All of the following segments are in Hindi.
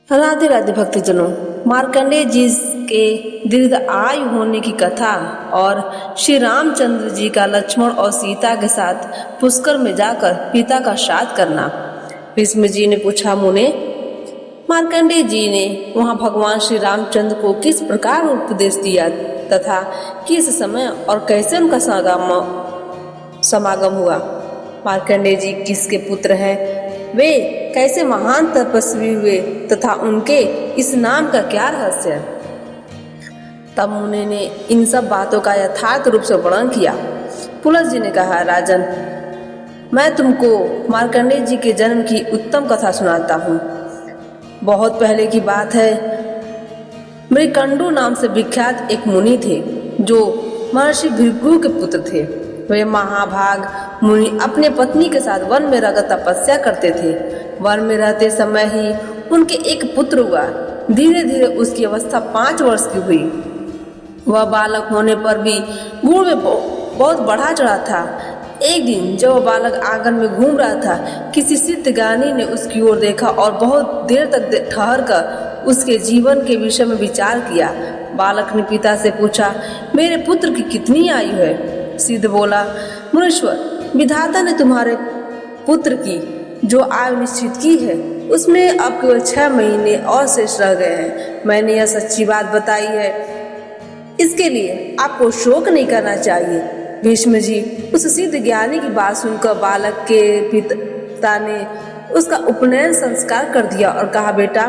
राधे राधे भक्तजनों, मार्कंडेय जी के दीर्घ आयु होने की कथा और श्री रामचंद्र जी का लक्ष्मण और सीता के साथ पुष्कर में जाकर पिता का श्राद्ध करना। भीष्म जी ने पूछा, मुने, मार्कंडेय जी ने वहां भगवान श्री रामचंद्र को किस प्रकार उपदेश दिया तथा किस समय और कैसे उनका समागम हुआ? मार्कंडेय जी किसके पुत्र हैं? वे कैसे महान तपस्वी हुए तथा उनके इस नाम का क्या रहस्य है? तब मुनि ने इन सब बातों का यथार्थ रूप से वर्णन किया। पुलस्त जी ने कहा, राजन, मैं तुमको मार्कंडेय जी के जन्म की उत्तम कथा सुनाता हूँ। बहुत पहले की बात है। मृकंडू नाम से विख्यात एक मुनि थे जो महर्षि भृगु के पुत्र थे। वे महाभाग मुनि अपने पत्नी के साथ वन में रहकर तपस्या करते थे। वन में रहते समय ही उनके एक पुत्र हुआ। धीरे धीरे उसकी अवस्था 5 वर्ष की हुई। वह बालक होने पर भी गुण में बहुत बढ़ा चढ़ा था। एक दिन जब वह बालक आंगन में घूम रहा था, किसी सिद्धगानी ने उसकी ओर देखा और बहुत देर तक ठहर कर उसके जीवन के विषय में विचार किया। बालक ने पिता से पूछा, मेरे पुत्र की कितनी आयु है? सिद्ध बोला, मुनीश्वर, विधाता ने तुम्हारे पुत्र की जो आयु निश्चित की है उसमें अब केवल 6 महीने और शेष रह गए हैं। मैंने यह सच्ची बात बताई है, इसके लिए आपको शोक नहीं करना चाहिए। भीष्म जी उस सिद्ध ज्ञानी की बात सुनकर बालक के पिता ने उसका उपनयन संस्कार कर दिया और कहा, बेटा,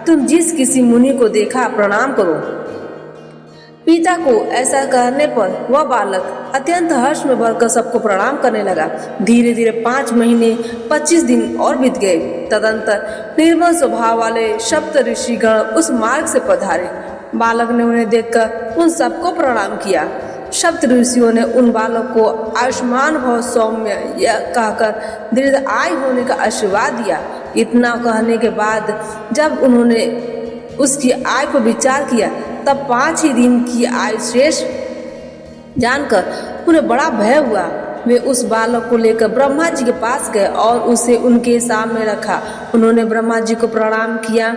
तुम जिस किसी मुनि को देखा प्रणाम करो। पिता को ऐसा करने पर वह बालक अत्यंत हर्ष में भरकर सबको प्रणाम करने लगा। धीरे धीरे 5 महीने 25 दिन और बीत गए। तदंतर निर्मल स्वभाव वाले सप्त ऋषिगण उस मार्ग से पधारे। बालक ने उन्हें देखकर उन सबको प्रणाम किया। सप्त ऋषियों ने उन बालक को आयुष्मान भव सौम्य यह कहकर दीर्घ आयु होने का आशीर्वाद दिया। इतना कहने के बाद जब उन्होंने उसकी आयु पर विचार किया तब 5 ही दिन की आयु शेष जानकर उन्हें बड़ा भय हुआ। वे उस बालक को लेकर ब्रह्मा जी के पास गए और उसे उनके सामने रखा। उन्होंने ब्रह्मा जी को प्रणाम किया।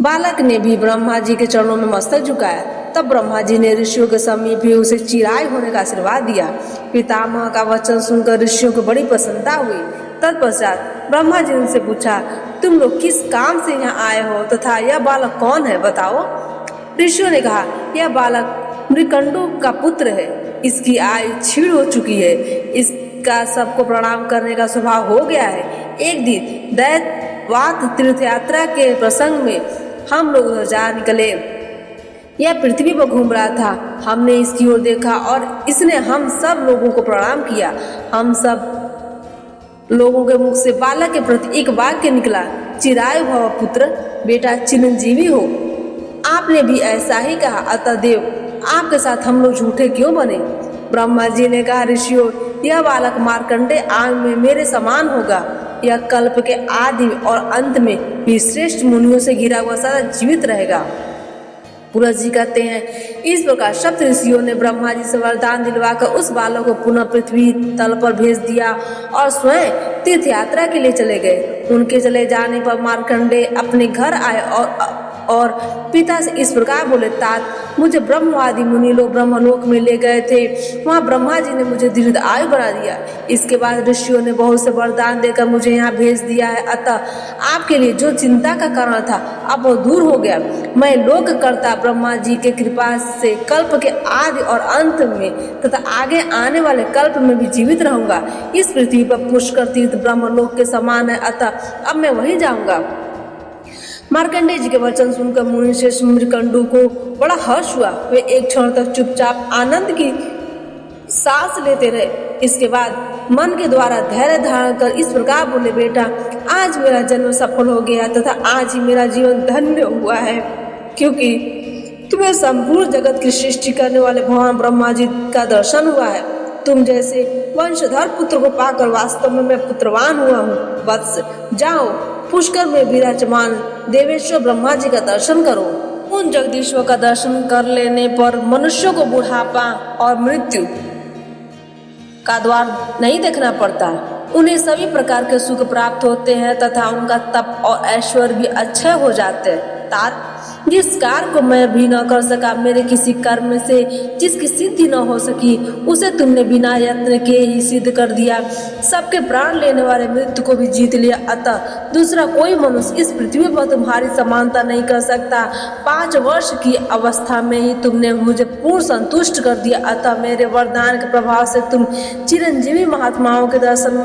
बालक ने भी ब्रह्मा जी के चरणों में मस्तक झुकाया। तब ब्रह्मा जी ने ऋषियों के समीप भी उसे चिरायु होने का आशीर्वाद दिया। पितामह का वचन सुनकर ऋषियों को बड़ी प्रसन्नता हुई। तत्पश्चात ब्रह्मा जी ने उनसे पूछा, तुम लोग किस काम से यहाँ आए हो तथा यह बालक कौन है, बताओ। ऋषियों ने कहा, यह बालक मृकंडू का पुत्र है। इसकी आयु क्षीण हो चुकी है। इसका सबको प्रणाम करने का स्वभाव हो गया है। एक दिन दैत्यवात तीर्थ यात्रा के प्रसंग में हम लोग उधर जा निकले। यह पृथ्वी पर घूम रहा था। हमने इसकी ओर देखा और इसने हम सब लोगों को प्रणाम किया। हम सब लोगों के मुख से बालक के प्रति एक वाक्य निकला, चिरायु भव पुत्र, बेटा चिरंजीवी हो। आपने भी ऐसा ही कहा, अतःदेव आपके साथ हम लोग झूठे क्यों बने? ब्रह्मा जी ने कहा, ऋषियों, यह बालक मार्कंडेय आयु में मेरे समान होगा। यह कल्प के आदि और अंत में भी श्रेष्ठ मुनियों से घिरा हुआ सदा जीवित रहेगा। पुलस्त जी कहते हैं, इस प्रकार सप्त ऋषियों ने ब्रह्मा जी से वरदान दिलवाकर उस बालक को पुनः पृथ्वी तल पर भेज दिया और स्वयं तीर्थ यात्रा के लिए चले गए। उनके चले जाने पर मार्कंडेय अपने घर आए और पिता से इस प्रकार बोले, तात, मुझे ब्रह्मवादी मुनि लोग ब्रह्मलोक में ले गए थे। वहाँ ब्रह्मा जी ने मुझे दीर्घ आयु बना दिया। इसके बाद ऋषियों ने बहुत से वरदान देकर मुझे यहाँ भेज दिया है। अतः आपके लिए जो चिंता का कारण था अब वो दूर हो गया। मैं लोककर्ता ब्रह्मा जी के कृपा से कल्प के आदि और अंत में तथा आगे आने वाले कल्प में भी जीवित रहूंगा। इस पृथ्वी पर पुष्कर तीर्थ ब्रह्मलोक के समान है, अतः अब मैं वहीं जाऊंगा। मार्कंडेय जी के वचन सुनकर मुनि श्रेष्ठ मृकंडू को बड़ा हर्ष हुआ। वे एक क्षण तक चुपचाप आनंद की सांस लेते रहे। इसके बाद मन के द्वारा धैर्य धारण कर इस प्रकार बोले, बेटा, आज मेरा जन्म सफल हो गया तथा आज ही मेरा जीवन धन्य हुआ है, क्योंकि तुम्हें संपूर्ण जगत की सृष्टि करने वाले भगवान ब्रह्मा जी का दर्शन हुआ है। तुम जैसे वंशधर पुत्र को पाकर वास्तव में मैं पुत्रवान हुआ हूँ। वत्स, जाओ पुष्कर में विराजमान देवेश्वर ब्रह्मा जी का दर्शन करो। उन जगदीश्वर का दर्शन कर लेने पर मनुष्यों को बुढ़ापा और मृत्यु का द्वार नहीं देखना पड़ता। उन्हें सभी प्रकार के सुख प्राप्त होते हैं तथा उनका तप और ऐश्वर्य भी अच्छे हो जाते हैं। जिस कार्य को मैं भी न कर सका, मेरे किसी कर्म से जिसकी सिद्धि न हो सकी, उसे तुमने बिना यत्न के ही सिद्ध कर दिया। सबके प्राण लेने वाले मृत्यु को भी जीत लिया, अतः दूसरा कोई मनुष्य इस पृथ्वी पर तुम्हारी समानता नहीं कर सकता। 5 वर्ष की अवस्था में ही तुमने मुझे पूर्ण संतुष्ट कर दिया, अतः मेरे वरदान के प्रभाव से तुम चिरंजीवी महात्माओं के दर्शन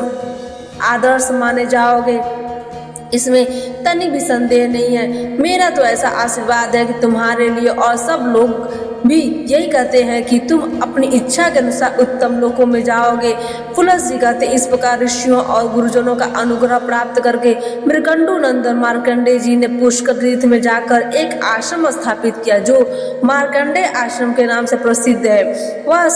आदर्श माने जाओगे, इसमें तनिक भी संदेह नहीं है। मेरा तो ऐसा आशीर्वाद है कि तुम्हारे लिए और सब लोग भी यही कहते हैं कि तुम अपनी इच्छा के अनुसार उत्तम लोकों में जाओगे। पुलस जी कहते, इस प्रकार ऋषियों और गुरुजनों का अनुग्रह प्राप्त करके मृकंडू नंदन मार्कंडेय जी ने पुष्कर तीर्थ में जाकर एक आश्रम स्थापित किया, जो मार्कंडेय आश्रम के नाम से प्रसिद्ध है। वहाँ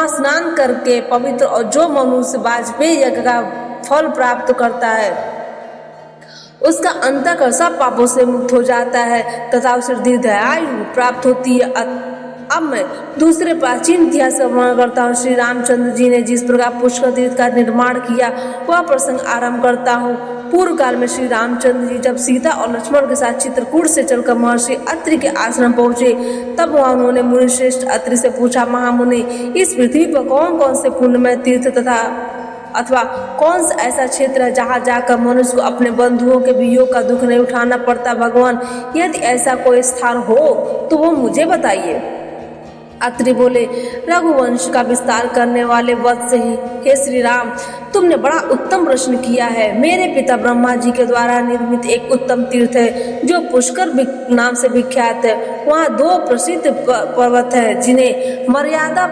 स्नान करके पवित्र और जो मनुष्य वाजपेयी यज्ञ का फल प्राप्त करता है, उसका अंतःकरण सब पापों से मुक्त हो जाता है तथा उसे दीर्घायु प्राप्त होती है। अब मैं दूसरे प्राचीन इतिहास का वर्णन करता हूँ। श्री रामचंद्र जी ने जिस प्रकार पुष्कर तीर्थ का निर्माण किया, वह प्रसंग आरंभ करता हूँ। पूर्व काल में श्री रामचंद्र जी जब सीता और लक्ष्मण के साथ चित्रकूट से चलकर महर्षि अत्रि के आश्रम पहुंचे, तब वहां उन्होंने मुनि श्रेष्ठ अत्रि से पूछा, महामुनि, इस पृथ्वी पर कौन कौन से पुण्यमय तीर्थ अथवा कौन सा ऐसा क्षेत्र है जहाँ जाकर मनुष्य को अपने बंधुओं के वियोग का दुख नहीं उठाना पड़ता? भगवान, यदि ऐसा कोई स्थान हो तो वो मुझे बताइए। अत्रि बोले, रघुवंश का विस्तार करने वाले वत्स ही, हे श्री राम, तुमने बड़ा उत्तम प्रश्न किया है। मेरे पिता ब्रह्मा जी के द्वारा निर्मित एक उत्तम तीर्थ है जो पुष्कर नाम से विख्यात है। वहाँ 2 प्रसिद्ध पर्वत है जिन्हें मर्यादा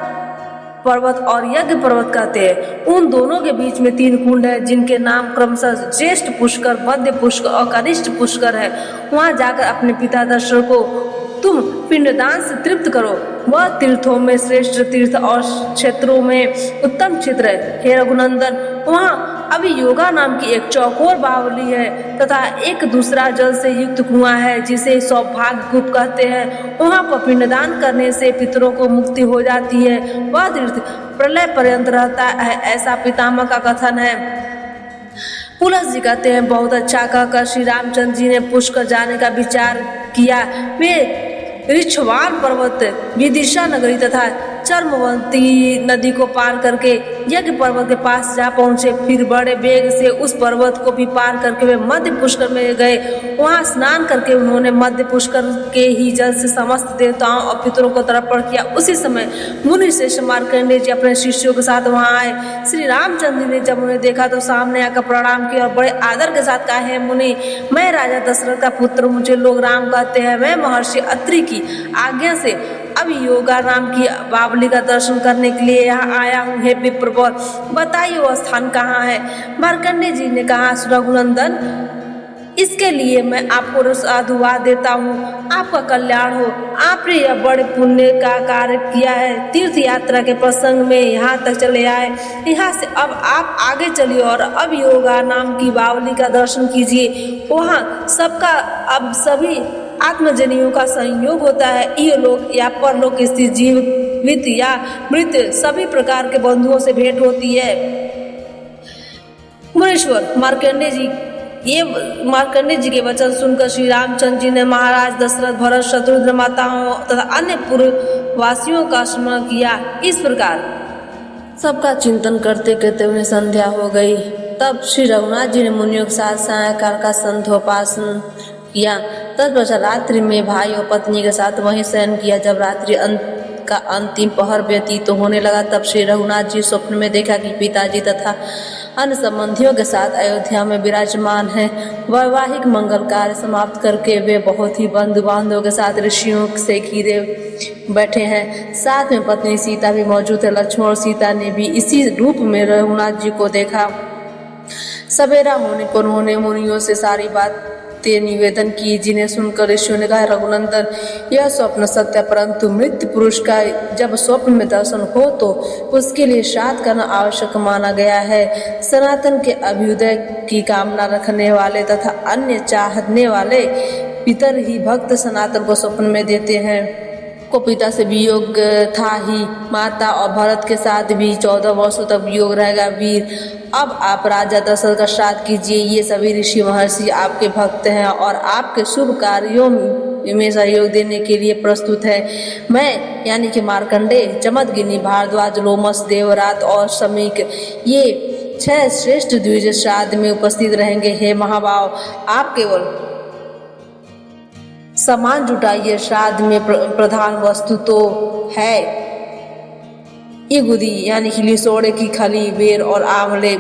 पर्वत और यज्ञ पर्वत कहते हैं। उन दोनों के बीच में 3 कुंड है जिनके नाम क्रमशः ज्येष्ठ पुष्कर, मध्य पुष्कर और कनिष्ठ पुष्कर है। वहां जाकर अपने पिता दशरथ को तुम पिंडदान से तृप्त करो। वह तीर्थों में श्रेष्ठ तीर्थ और क्षेत्रों में उत्तम क्षेत्र है। हे रघुनंदन, वहाँ अभियोगा नाम की एक चौकोर बावली है तथा एक दूसरा जल से युक्त कुआं है जिसे सौभाग्य कूप कहते हैं। वहाँ पर पिंडदान करने से पितरों को मुक्ति हो जाती है। वह तीर्थ प्रलय पर्यंत रहता है, ऐसा पितामह का कथन है। पुलस जी कहते हैं, बहुत अच्छा कहकर श्री रामचंद्र जी ने पुष्कर जाने का विचार किया। वे ऋक्षवान पर्वत, विदिशा नगरी तथा चर्मवंती नदी को पार करके यज्ञ पर्वत के पास जा पहुंचे। फिर बड़े वेग से उस पर्वत को भी पार करके वे मध्य पुष्कर में गए। वहां स्नान करके उन्होंने मध्य पुष्कर के ही जल से समस्त देवताओं और पितरों को तर्पण किया। उसी समय मुनि श्रेष्ठ मार्कंडेय जी अपने शिष्यों के साथ वहां आए। श्री रामचंद्र ने जब उन्हें देखा तो सामने आकर प्रणाम किया और बड़े आदर के साथ कहा, है मुनि, मैं राजा दशरथ का पुत्र, मुझे लोग राम कहते हैं। मैं महर्षि अत्रि की आज्ञा से अभियोगा नाम की बावली का दर्शन करने के लिए यहाँ आया हूँ। हे विप्रवर, बताइए वह स्थान कहाँ है? मार्कंडेय जी ने कहा, रघुनंदन, इसके लिए मैं आपको साधुवाद देता हूँ। आपका कल्याण हो। आपने यह बड़े पुण्य का कार्य किया है। तीर्थ यात्रा के प्रसंग में यहाँ तक चले आए। यहाँ से अब आप आगे चलिए और अभियोगा नाम की बावली का दर्शन कीजिए। वहाँ सबका अब सभी आत्मजनियों का संयोग होता है। ये लोग या परलोक स्थित जीवित या मृत सभी प्रकार के बंधुओं से भेंट होती है। मुनीश्वर मार्कंडेय जी के वचन सुनकर श्री रामचंद्र जी ने महाराज दशरथ, भरत, शत्रुघ्न माताओं तथा अन्य पूर्ववासियों का स्मरण किया। इस प्रकार सबका चिंतन करते करते उन्हें संध्या हो गई। तब श्री रघुनाथ जी ने मुनियों के साथ सायंकाल का संध्योपासन किया। तत्पश्चात रात्रि में भाई और पत्नी के साथ वहीं शयन किया। जब रात्रि का अंतिम पहर व्यतीत होने लगा, तब श्री रघुनाथ जी स्वप्न में देखा कि पिताजी तथा अन्य संबंधियों के साथ अयोध्या में विराजमान हैं। वैवाहिक मंगल कार्य समाप्त करके वे बहुत ही बंधु बांधवों के साथ ऋषियों से घिरे बैठे हैं। साथ में पत्नी सीता भी मौजूद है। लक्ष्मण और सीता ने भी इसी रूप में रघुनाथ जी को देखा। सवेरा होने पर उन्होंने मुनियों से सारी बातें निवेदन की, जिन्हें सुनकर ऋषियों ने कहा, रघुनंदन, यह स्वप्न सत्य, परंतु मृत पुरुष का जब स्वप्न में दर्शन हो तो उसके लिए श्राद्ध करना आवश्यक माना गया है। सनातन के अभ्युदय की कामना रखने वाले तथा अन्य चाहने वाले पितर ही भक्त सनातन को स्वप्न में देते हैं। को पिता से वियोग था ही, माता और भरत के साथ भी 14 वर्षों तक वियोग रहेगा। वीर, अब आप राजा दशरथ का श्राद्ध कीजिए। ये सभी ऋषि महर्षि आपके भक्त हैं और आपके शुभ कार्यों में सहयोग देने के लिए प्रस्तुत है। मैं यानी कि मार्कंडेय, जमदग्नि, भारद्वाज, लोमस, देवरात और शमीक, ये 6 श्रेष्ठ द्विज श्राद्ध में उपस्थित रहेंगे। हे महाभाव, आप केवल सामान जुटाइए। श्राद्ध में प्रधान वस्तु तो है इगुदी यानी कि लिसोड़े की खली, बेर और आंवले,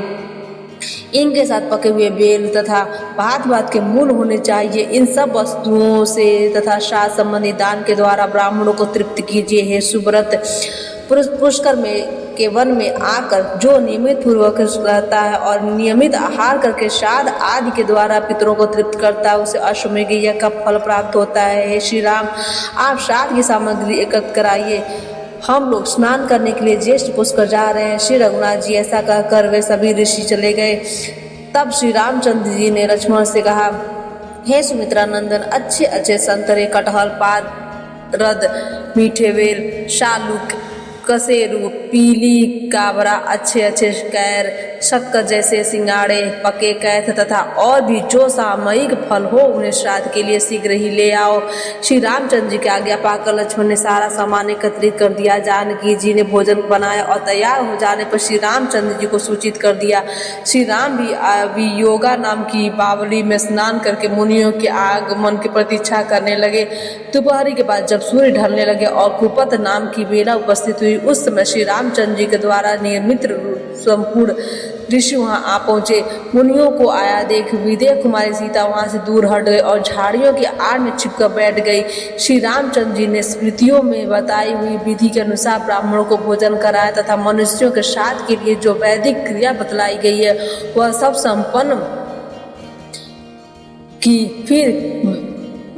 इनके साथ पके हुए बेल तथा भात भात के मूल होने चाहिए। इन सब वस्तुओं से तथा श्राद्ध संबंधी दान के द्वारा ब्राह्मणों को तृप्त कीजिए। हे सुव्रत, पुष्कर में के वन में आकर जो नियमित पूर्वक रहता है और नियमित आहार करके श्राद्ध आदि के द्वारा पितरों को तृप्त करता है, उसे अश्वमेध यज्ञ का फल प्राप्त होता है। हे श्री राम, आप श्राद्ध की सामग्री एकत्र कराइए। हम लोग स्नान करने के लिए ज्येष्ठ पुष्कर जा रहे हैं। श्री रघुनाथ जी ऐसा कहकर वे सभी ऋषि चले गए। तब श्री रामचंद्र जी ने लक्ष्मण से कहा, हे सुमित्रा नंदन, अच्छे अच्छे संतरे, कटहल, पारद, मीठे बेल, शालूक, कसेरू, पीली काबरा, अच्छे अच्छे कैर, शक्कर जैसे सिंगाड़े, पके कैथ तथा और भी जो सामयिक फल हो उन्हें श्राद्ध के लिए शीघ्र ही ले आओ। श्री रामचंद्र जी की आज्ञा पाकर लक्ष्मण ने सारा सामान एकत्रित कर दिया। जानकी जी ने भोजन बनाया और तैयार हो जाने पर श्री रामचंद्र जी को सूचित कर दिया। श्री राम भी योगा नाम की बावली में स्नान करके मुनियों के आगमन की प्रतीक्षा करने लगे। दोपहरी के बाद जब सूर्य ढलने लगे और कुपत नाम की बेला उपस्थित हुई, उस समय श्री रामचंद्र जी के द्वारा नियमित संपूर्ण ऋषि वहां आ पहुंचे। मुनियों को आया देख विदेह कुमारी सीता वहां से दूर हट गई और झाड़ियों की आड़ में छिपकर बैठ गई। श्री रामचंद्र जी ने स्मृतियों में बताई हुई विधि के अनुसार ब्राह्मणों को भोजन कराया तथा मनुष्यों के श्राद्ध के लिए जो वैदिक क्रिया बतलाई गई है वह सब संपन्न की। फिर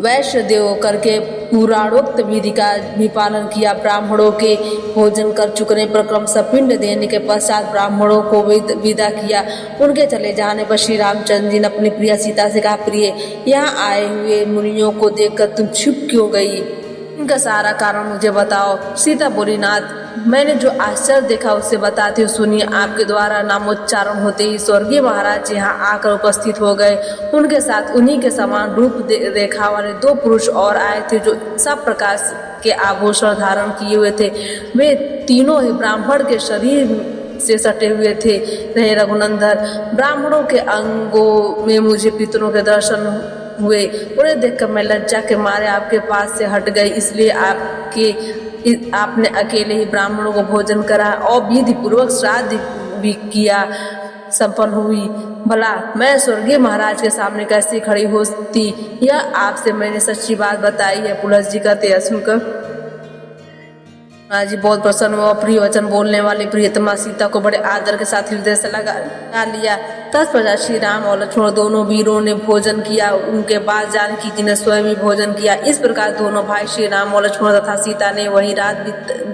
वैश्य देव करके पुराणोक्त विधि का भी पालन किया। ब्राह्मणों के भोजन कर चुकने पर क्रमशः पिंड देने के पश्चात ब्राह्मणों को विदा किया। उनके चले जाने पर श्री रामचंद्र जी ने अपनी प्रिया सीता से कहा, प्रिय, यहाँ आए हुए मुनियों को देखकर तुम चुप क्यों गई? इनका सारा कारण मुझे बताओ। सीता बोली, नाथ, मैंने जो आश्चर्य देखा उससे बताती हूँ, सुनिए। आपके द्वारा नामोच्चारण होते ही स्वर्गीय महाराज यहाँ आकर उपस्थित हो गए। उनके साथ उन्हीं के समान रूप रेखा वाले 2 पुरुष और आए थे जो सब प्रकार के आभूषण धारण किए हुए थे। वे तीनों ही ब्राह्मण के शरीर से सटे हुए थे। रहे रघुनंदन, ब्राह्मणों के अंगों में मुझे पितरों के दर्शन हुए। उन्हें देखकर मैं लज्जा के मारे आपके पास से हट गई, इसलिए आपने अकेले ही ब्राह्मणों को भोजन कराया और विधि पूर्वक श्राद्ध भी किया, संपन्न हुई। भला मैं स्वर्गीय महाराज के सामने कैसे खड़ी होती? यह आपसे मैंने सच्ची बात बताई है। पुलस जी कहते हैं, सुनकर महाराज जी बहुत प्रसन्न हुआ। प्रिय वचन बोलने वाली प्रियतमा सीता को बड़े आदर के साथ हृदय से लगा लिया। तत्पश्चात श्री राम और लक्ष्मण दोनों वीरों ने भोजन किया। उनके बाद जानकी जी ने स्वयं भी भोजन किया। इस प्रकार दोनों भाई श्री राम और लक्ष्मण तथा सीता ने वही रात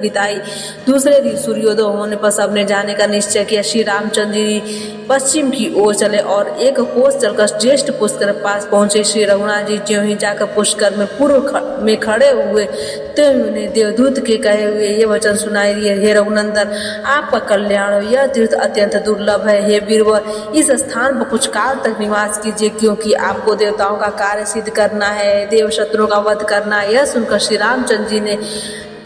बिताई। दूसरे दिन सूर्योदय होने पर सबने जाने का निश्चय किया। श्री रामचंद्र जी पश्चिम की ओर चले और 1 कोस चलकर ज्येष्ठ पुष्कर के पास पहुंचे। श्री रघुनाथ जी ज्यों ही जाकर पुष्कर में पूर्व में खड़े हुए तो उन्हें देवदूत के कहे हुए ये वचन सुनाई दिए, हे रघुनंदन, आपका कल्याण हो। यह तीर्थ अत्यंत दुर्लभ है। हे वीरवर, इस स्थान पर कुछ काल तक निवास कीजिए, क्योंकि आपको देवताओं का कार्य सिद्ध करना है, देव शत्रुओं का वध करना है। यह सुनकर श्री रामचंद्र जी ने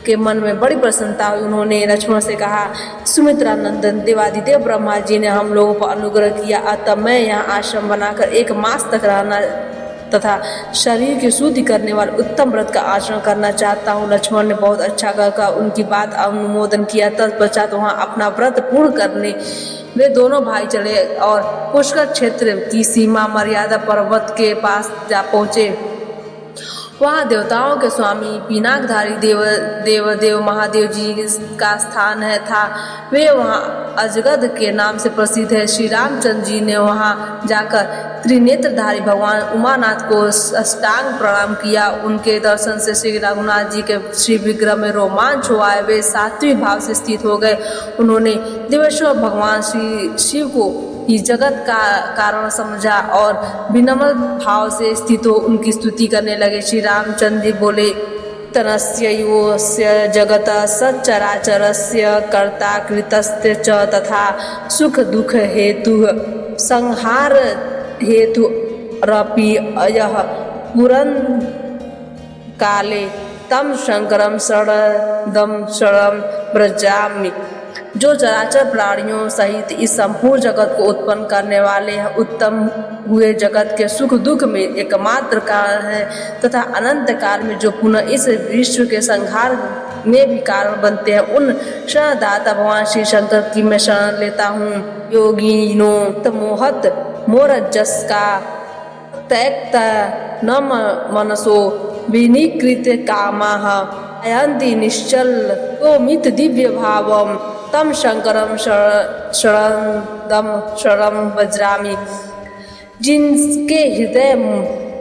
के मन में बड़ी प्रसन्नता हुई। उन्होंने लक्ष्मण से कहा, सुमित्रा नंदन, देवादिदेव ब्रह्मा जी ने हम लोगों पर अनुग्रह किया, अतः मैं यहाँ आश्रम बनाकर 1 मास तक रहना तथा शरीर की शुद्धि करने वाले उत्तम व्रत का आचरण करना चाहता हूँ। लक्ष्मण ने बहुत अच्छा कहकर उनकी बात अनुमोदन किया। तत्पश्चात वहाँ अपना व्रत पूर्ण करने वे दोनों भाई चले और पुष्कर क्षेत्र की सीमा मर्यादा पर्वत के पास जा पहुँचे। वहाँ देवताओं के स्वामी पिनाकधारी देव महादेव जी का स्थान था। वे वहाँ अजगद के नाम से प्रसिद्ध है। श्री रामचंद्र जी ने वहाँ जाकर त्रिनेत्रधारी भगवान उमानाथ को साष्टांग प्रणाम किया। उनके दर्शन से श्री रघुनाथ जी के श्री विग्रह में रोमांच हुआ। वे सात्विक भाव से स्थित हो गए। उन्होंने देवेश्वर भगवान श्री शिव को ही जगत का कारण समझा और विनम्र भाव से स्थित हो उनकी स्तुति करने लगे। श्री रामचंद्र जी बोले, तनस्य योऽस्य जगतः सच्चराचरस्य कर्ता कृतस्य च तथा सुख दुख हेतुः संहार हेतुरपि अयः पुरन् काले तम शंकरम शरणदम शरणं व्रजामि। जो चराचर प्राणियों सहित इस संपूर्ण जगत को उत्पन्न करने वाले हैं, उत्तम हुए जगत के सुख दुख में एकमात्र कारण है तथा अनंत काल में जो पुनः इस विश्व के संहार में भी कारण बनते हैं, उन शरणदाता भगवान श्री शंकर की मैं शरण लेता हूँ। योगिनो मोहत मोरजस का त्यक्ता न मनसो विनिकृत कामाः अयन्ति निश्चल तो मित दिव्य भावम तम शंकरम शरणदम शरणं व्रजामि। जिनके हृदय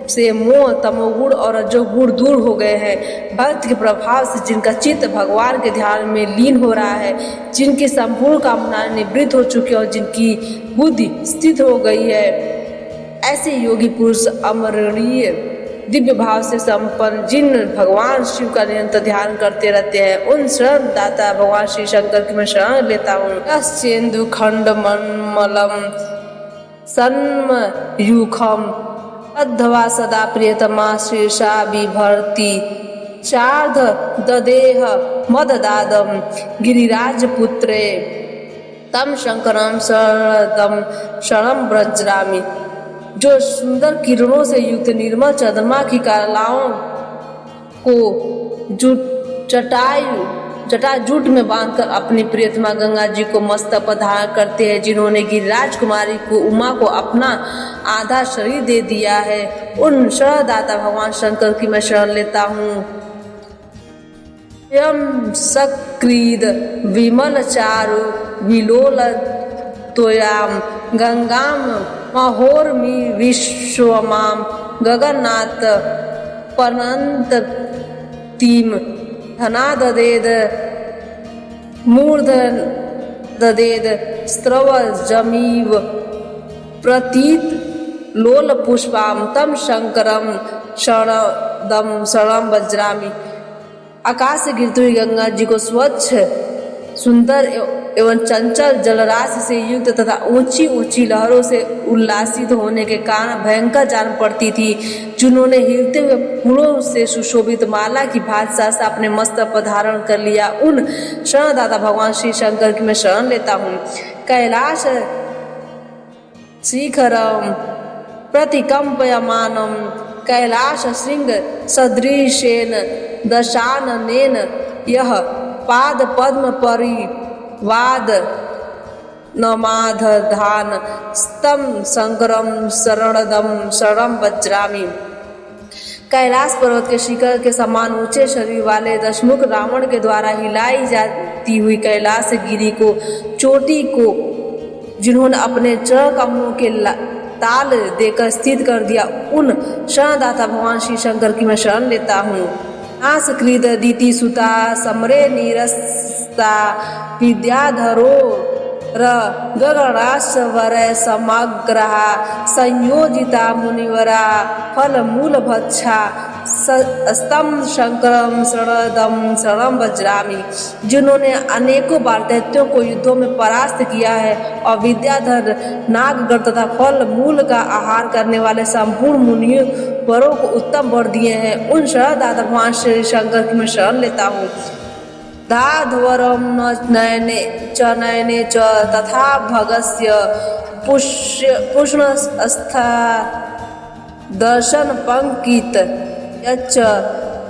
से मोह तमोगुण और रजोगुण दूर हो गए हैं, भक्त के प्रभाव से जिनका चित्त भगवान के ध्यान में लीन हो रहा है, जिनकी संपूर्ण कामनाएं निवृत्त हो चुकी और जिनकी बुद्धि स्थित हो गई है, ऐसे योगी पुरुष अमरणीय दिव्य भाव से संपन्न जिन भगवान शिव का निरंतर ध्यान करते रहते हैं, उन शरण दाता भगवान श्री शंकर की मैं शरण लेता हूँ। यस्येन्दु खंड मनमलम सन्मयूखम अद्धवा सदा प्रियतमा शीर्षा बिभर्ति चार्ध ददेह मददादम गिरिराज पुत्रे तम शंकरम शरणदम शरणं व्रजामि। जो सुंदर किरणों से युक्त निर्मल चंद्रमा की कलाओं को जटाजूट में बांधकर अपनी प्रियतमा गंगा जी को मस्तक पर धारण करते हैं, जिन्होंने गिरिराज कुमारी को उमा को अपना आधा शरीर दे दिया है, उन शरणदाता भगवान शंकर की मैं शरण लेता हूँ। यम सक्रीद विमल चारु विलोल तोयाम गंगाम महोर्मि विश्वमाम गगन्नाथ पनंत तीम धना ददेद मूर्ध ददेद स्त्रव जमीव प्रतीत लोल पुष्पाम तम शंकरम शरणदम शरणं व्रजामि। आकाश से गिरती हुई गंगा जी को स्वच्छ सुंदर एवं चंचल जलराशि से युक्त तथा ऊंची ऊंची लहरों से उल्लासित होने के कारण भयंकर जान पड़ती थी, जिन्होंने हिलते हुए फूलों से सुशोभित माला की भांति सहसा अपने मस्तक पर धारण कर लिया, उन शरणदाता भगवान श्री शंकर की मैं शरण लेता हूँ। कैलाश शिखरम प्रतिकंपयमानम कैलाश श्रृंग सदृशेन दशाननेन यह पाद पद्म परिवाद नमाधधान स्तम शंकरम शरणदम शरणं व्रजामि। कैलाश पर्वत के शिखर के समान ऊंचे शरीर वाले दशमुख रावण के द्वारा हिलाई जाती हुई कैलाश गिरी को चोटी को जिन्होंने अपने चरण कमलों के ताल देकर स्थित कर दिया, उन शरणदाता भगवान श्री शंकर की मैं शरण लेता हूँ। आसकृत दीति सुता समरे निरस्ता विद्याधरो र गगनाश्वर समग्रहा संयोजिता मुनिवरा फल मूल भक्षा स्तम शंकरम शरणदम शरणं व्रजामि। जिन्होंने अनेकों बार दैत्यों को युद्धों में परास्त किया है और विद्याधर नागगढ़ तथा फल मूल का आहार करने वाले संपूर्ण मुनियों वरों को उत्तम वर दिए हैं, उन शरणदाता भगवान श्री शंकर की मैं शरण लेता हूँ। धाध्वरम नयने च तथा भगस्य पुष्णस्था दर्शन पंकित यच्च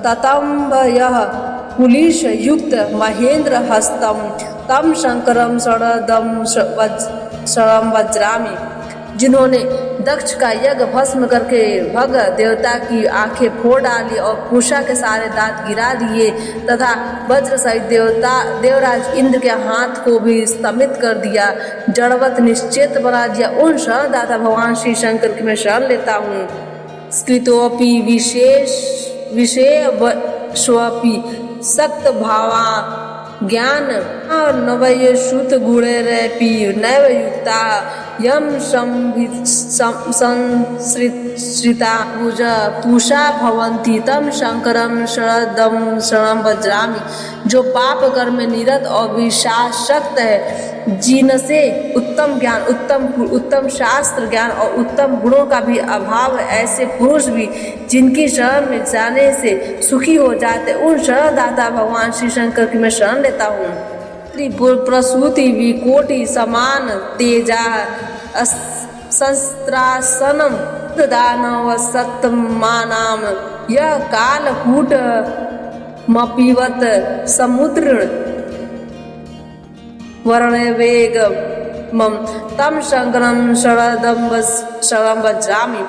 ततम्ब यह कुलिश युक्त महेंद्र हस्तम तम शंकरम शरणदम शरणं व्रजामि। जिन्होंने दक्ष का यज्ञ भस्म करके भग देवता की आंखें फोड़ डाली और कुशा के सारे दांत गिरा दिए तथा वज्र सहित देवराज इंद्र के हाथ को भी स्तंभित कर दिया, जड़वत निश्चेत बना दिया, उन शरणदाता भगवान श्री शंकर की मैं शरण लेता हूँ। स्कृतोपि विषयवस्वपि सक्त भावा ज्ञान नवय श्रुत गुणैरपि नैव युक्ता यम संश्रिता पूषा भवंती तम शंकरम शरदम शरणम भजामि। जो पाप कर्म में निरत और विशासक्त है, जिनसे उत्तम ज्ञान, उत्तम शास्त्र ज्ञान और उत्तम गुणों का भी अभाव है, ऐसे पुरुष भी जिनकी शरण में जाने से सुखी हो जाते, उन शरणदाता भगवान श्री शंकर की मैं शरण लेता हूँ। प्रसूति विकोटि समान तेजा शस्त्रासनम दानव सत्मानाम यह कालकूट मपीवत समुद्र वर्णवेग तम शंकरम शरणम भजामि।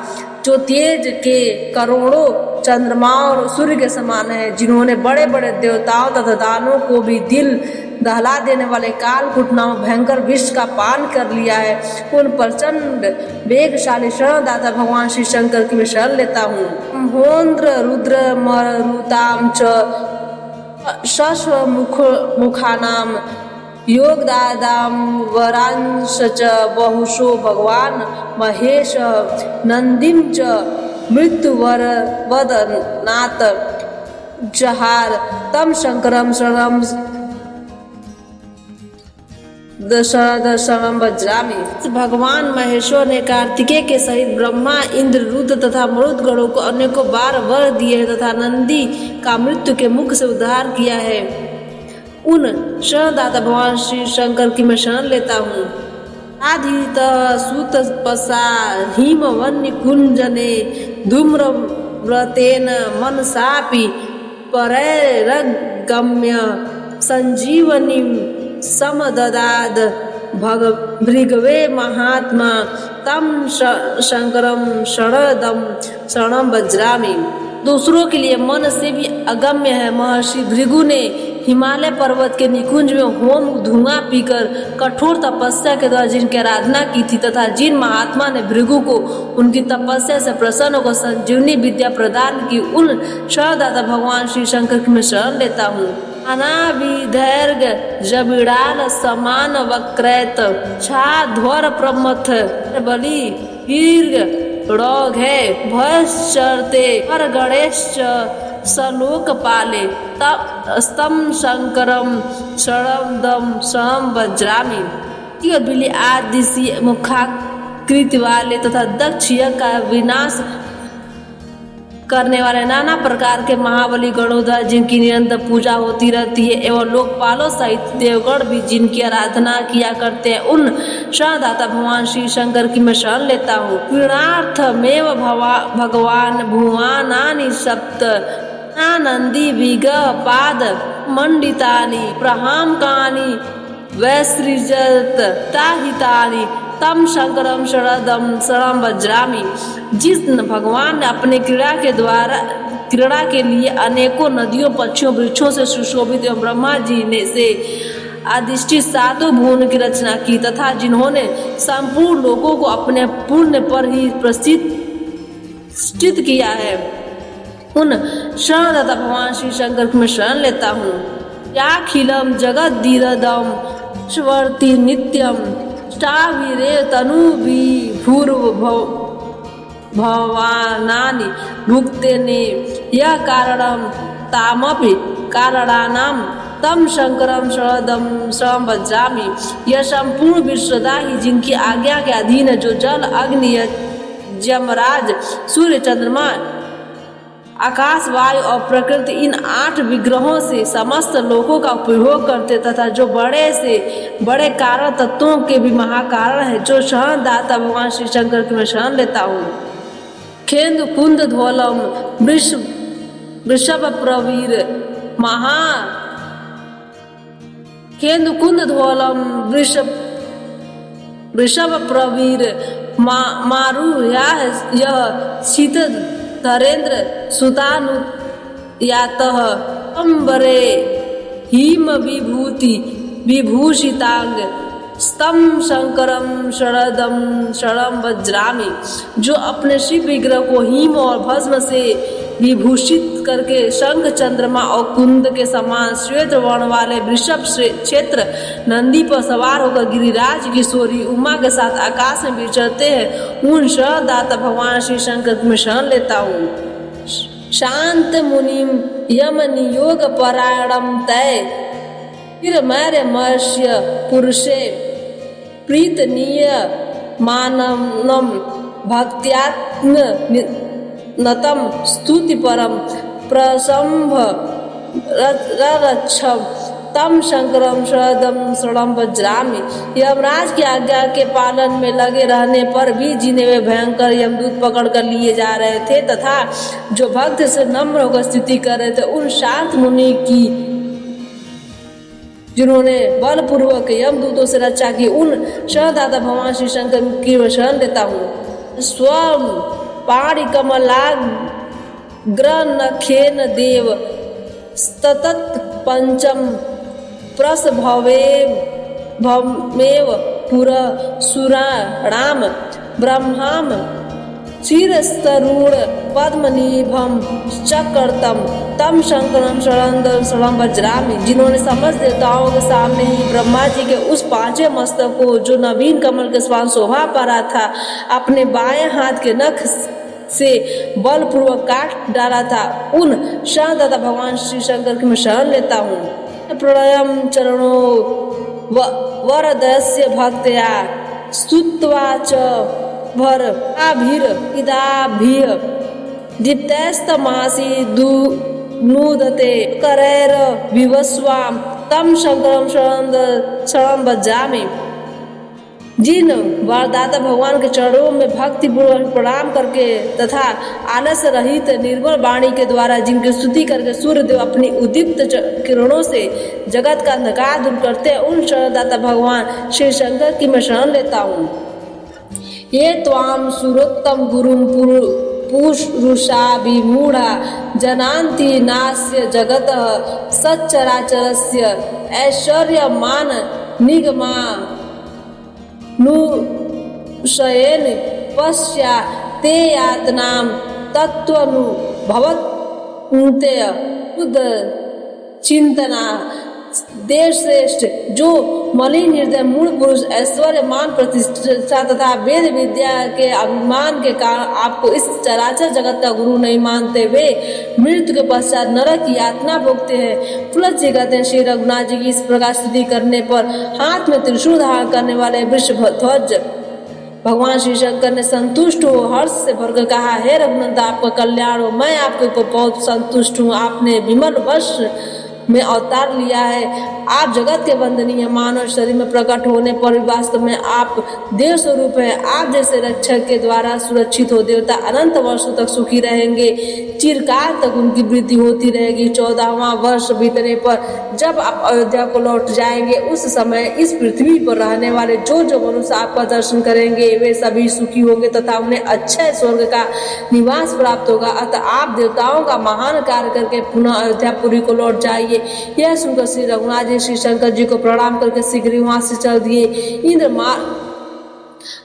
जो तेज के करोड़ों चंद्रमा और सूर्य के समान है, जिन्होंने बड़े बड़े देवताओं तथा दानों को भी दिल दहला देने वाले कालकूट नामक भयंकर विष का पान कर लिया है, उन प्रचंड वेगशाली शरणदाता भगवान श्री शंकर की मैं शरण लेता हूँ। होन्द्र रुद्र मरुताम च शश्वमुखानाम योगदादाम वरांश च बहुशो भगवान महेश नंदिम च मृत्युवर वदनात् जहार तम शंकरम शरणम दशरथम भजामि। भगवान महेश्वर ने कार्तिकेय के सहित ब्रह्मा, इंद्र, रुद्र तथा मरुदगणों को अनेकों बार वर दिए तथा नंदी का मृत्यु के मुख से उद्धार किया है। उन शरणदाता भगवान श्री शंकर की मैं शरण लेता हूँ। आधित सुत पसा हिम वन्य कुंजने धूम्र व्रतेन मनसापि परैरगम्य संजीवनी समददाद भृगवे महात्मा तम शंकरम शरणम भजामि। दूसरों के लिए मन से भी अगम्य है। महर्षि भृगु ने हिमालय पर्वत के निकुंज में होम धुआं पीकर कठोर तपस्या के द्वारा जिनकी आराधना की थी तथा जिन महात्मा ने भृगु को उनकी तपस्या से प्रसन्न होकर संजीवनी विद्या प्रदान की, उन शरणदाता भगवान श्री शंकर की मैं शरण लेता हूँ। अनाविधैर्घ जबिड़ाल समान वक्रैत छाध्वर प्रमथ बलि दीर्घ रोग है भयश्चरते पर गणेश सलोक पाले स्तम शंकरम शरणम भजामि। बिली आदि मुखाकृति वाले तथा दक्ष का विनाश करने वाले नाना प्रकार के महाबली गणों द्वारा जिनकी निरंतर पूजा होती रहती है एवं लोकपालों सहित देवगण भी जिनकी आराधना किया करते हैं, उन शरणदाता भगवान श्री शंकर की मैं शरण लेता हूँ। क्रीणार्थमेव भगवान भुवानानि सप्त आनंदी विग्रह पाद मंडितानि प्रहामकानि वैसृजत ताहितानि तम शंकरम शरणम भजामि। जिस भगवान ने अपने क्रीड़ा के लिए अनेकों नदियों, पक्षियों, वृक्षों से सुशोभित एवं ब्रह्मा जी ने से अधिष्ठित सातों भुवन की रचना की तथा जिन्होंने संपूर्ण लोगों को अपने पुण्य पर ही प्रतिष्ठित किया है, उन शरणदाता भगवान श्री शंकर को मैं शरण लेता हूँ। याखिलम जगत दीरदम स्वर्ति नित्यम स्टाभिरे तनुभि भूर्व भवानानि भुक्तेने यह कारणम तामपि कारणानाम तम शंकरम शरणम भजामि। यह संपूर्ण विश्वदा ही जिनकी आज्ञा के अधीन है, जो जल, अग्नि, यमराज, सूर्य, चंद्रमा, आकाश, वायु और प्रकृति इन 8 विग्रहों से समस्त लोकों का उपयोग करते तथा जो बड़े से बड़े कारण तत्वों के भी महाकारण है, जो शरणदाता भगवान श्री शंकर की मैं शरण लेता हूँ। खेंदु कुंद ध्वलम वृषभ प्रवीर खेंदु कुंद ध्वलम वृषभ प्रवीर मारु यह शीत धरेन्द्र सुतानु यातः अंबरे हिम विभूति विभूषितांग स्तम शंकरम शरणम भजामि। जो अपने शिव विग्रह को हिम और भस्म से ही भूषित करके शंख, चंद्रमा और कुंद के समान श्वेत वर्ण वाले वृषभ क्षेत्र नंदी पर सवार होकर गिरिराज किशोरी उमा के साथ आकाश में विचरते हैं, उन दाता भगवान श्री शंकर में शरण लेता हूँ। शांत मुनिम यम नियोग परायणम तय फिर मैर्य मर्ष्य पुरुषे प्रीतनीय मानवम भक्त्यात्म नतम स्तुति परम प्रसंभ रक्षम तम शंकरम शरणम वज्रामि। यमराज की आज्ञा के पालन में लगे रहने पर भी जिन्हें वे भयंकर यमदूत पकड़ कर लिए जा रहे थे तथा जो भक्त से नम्र होकर स्तुति कर रहे थे, उन शांत मुनि की जिन्होंने बलपूर्वक यमदूतों से रक्षा की, उन शरणदाता भगवान श्री शंकर की शरण लेता हूँ। स्वम पाणि कमलाग्रनखेन देव स्ततत पंचम प्रसभवेव पुरा सुराणाम ब्रह्माम क्षीरस्तरुण पद्मनिभम चक्रतम तम शंकरम शरणम वज्रामि। जिन्होंने समस्त देवताओं के सामने ही ब्रह्मा जी के उस पांचवें मस्तक को, जो नवीन कमल के समान शोभा पा रहा था, अपने बाएं हाथ के नख से बलपूर्वक काट डाला था, उन शरणदाता भगवान श्री शंकर की मैं शरण लेता हूँ। प्रणयम चरणो वरदस्य भक्तया स्तुत्वा च भर आभिर इदाभिर दीप्तस्तमासी नूदते करैर विवस्वाम तम शंकरम शरणम वज्रामि। जिन वरदाता भगवान के चरणों में भक्ति पूर्वक प्रणाम करके तथा आलस्य रहित निर्मल वाणी के द्वारा जिनकी स्तुति करके सूर्यदेव अपनी उद्दीप्त किरणों से जगत का अंधकार दूर करते हैं, उन शरणदाता भगवान श्री शंकर की मैं शरण लेता हूँ। ये त्वाम सुरोत्तम गुरुम पुरुषाभिमूढ़ा जनान्ति नास्य जगतः सच्चराचरस्य ऐश्वर्यमान निगमा नुशयन पश्या ते यातनाम तत्वनुभवन्ते बुद्ध चिंतना। देश श्रेष्ठ जो मलिन हृदय मूल पुरुष ऐश्वर्यमान प्रतिष्ठा तथा वेद विद्या के अभिमान के कारण आपको इस चराचर जगत का गुरु नहीं मानते, वे मृत्यु के पश्चात नरक की यातना भोगते हैं। तुलसी जी कहते हैं, श्री रघुनाथ जी की इस प्रकार स्तुति करने पर हाथ में त्रिशूल धारण करने वाले वृषध्वज भगवान श्री शंकर ने संतुष्ट हो हर्ष से भरकर कहा, हे रघुनंदन आपका कल्याण हो, मैं आपके ऊपर बहुत संतुष्ट हूँ। आपने विमल वर्ष में अवतार लिया है, आप जगत के वंदनीय मानव शरीर में प्रकट होने पर भी वास्तव में आप देव स्वरूप है। आप जैसे रक्षक के द्वारा सुरक्षित हो देवता अनंत वर्षों तक सुखी रहेंगे, चिरकाल तक उनकी वृद्धि होती रहेगी। 14वां वर्ष बीतने पर जब आप अयोध्या को लौट जाएंगे, उस समय इस पृथ्वी पर रहने वाले जो मनुष्य आपका दर्शन करेंगे वे सभी सुखी होंगे तथा उन्हें अक्षय स्वर्ग का निवास प्राप्त होगा। अतः आप देवताओं का महान कार्य करके पुनः अयोध्यापुरी को लौट जाइए। यह सुनकर श्री रघुनाथ जी श्री शंकर जी को प्रणाम करके शीघ्र वहां से चल दिए। इंद्र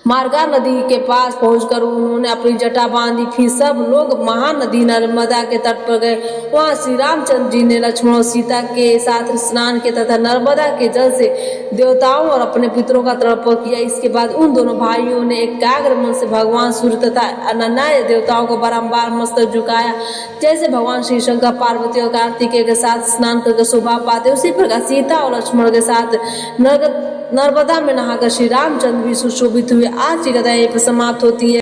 मार्गा नदी के पास पहुंचकर उन्होंने अपनी जटा बांधी। फिर सब लोग महानदी नर्मदा के तट पर गए। वहां श्री रामचंद्र जी ने लक्ष्मण और सीता के साथ स्नान किया तथा नर्मदा के जल से देवताओं और अपने पितरों का तर्पण किया। इसके बाद उन दोनों भाइयों ने एकाग्र मन से भगवान सूर्य तथा अनन्य देवताओं को बारंबार मस्तक झुकाया। जैसे भगवान श्री शंकर पार्वती और कार्तिकेय के साथ स्नान करके शोभा पाते, उसी प्रकार सीता और लक्ष्मण के साथ नर्मदा में नहाकर श्री रामचंद्र भी सुशोभित हुए। आज की कथा यहीं पर समाप्त होती है।